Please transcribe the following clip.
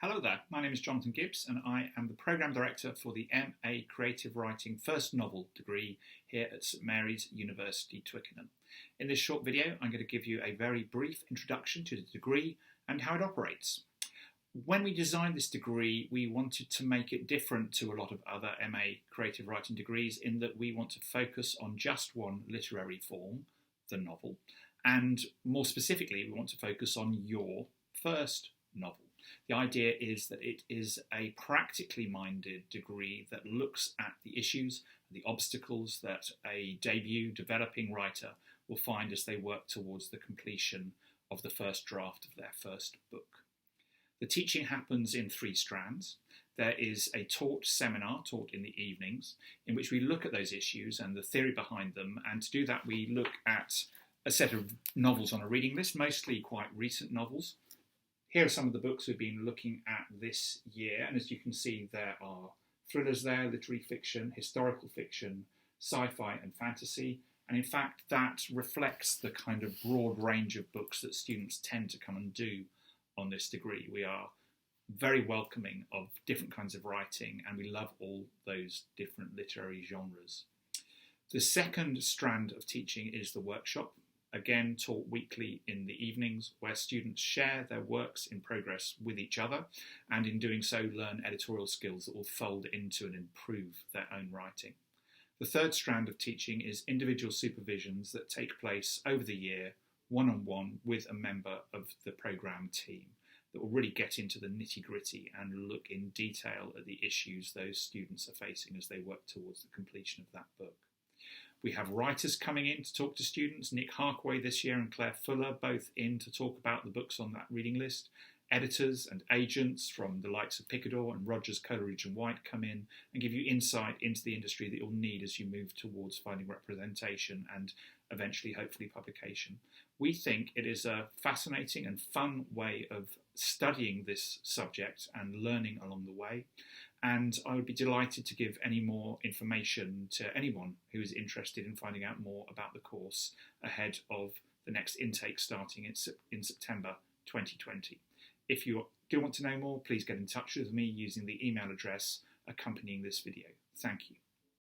Hello there, my name is Jonathan Gibbs and I am the Programme Director for the MA Creative Writing First Novel degree here at St Mary's University, Twickenham. In this short video I'm going to give you a very brief introduction to the degree and how it operates. When we designed this degree we wanted to make it different to a lot of other MA Creative Writing degrees in that we want to focus on just one literary form, the novel, and more specifically we want to focus on your first novel. The idea is that it is a practically minded degree that looks at the issues, the obstacles that a debut developing writer will find as they work towards the completion of the first draft of their first book. The teaching happens in 3 strands. There is a taught seminar taught in the evenings in which we look at those issues and the theory behind them, and to do that we look at a set of novels on a reading list, mostly quite recent novels. Here are some of the books we've been looking at this year, and as you can see there are thrillers there, literary fiction, historical fiction, sci-fi and fantasy, and in fact that reflects the kind of broad range of books that students tend to come and do on this degree. We are very welcoming of different kinds of writing and we love all those different literary genres. The second strand of teaching is the workshop, again taught weekly in the evenings, where students share their works in progress with each other and in doing so learn editorial skills that will fold into and improve their own writing. The third strand of teaching is individual supervisions that take place over the year, one-on-one with a member of the programme team, that will really get into the nitty-gritty and look in detail at the issues those students are facing as they work towards the completion of that book. We have writers coming in to talk to students, Nick Harkway this year and Claire Fuller, both in to talk about the books on that reading list. Editors and agents from the likes of Picador and Rogers, Coleridge and White come in and give you insight into the industry that you'll need as you move towards finding representation and eventually, hopefully, publication. We think it is a fascinating and fun way of studying this subject and learning along the way. And I would be delighted to give any more information to anyone who is interested in finding out more about the course ahead of the next intake starting in September 2020. If you do want to know more, please get in touch with me using the email address accompanying this video. Thank you.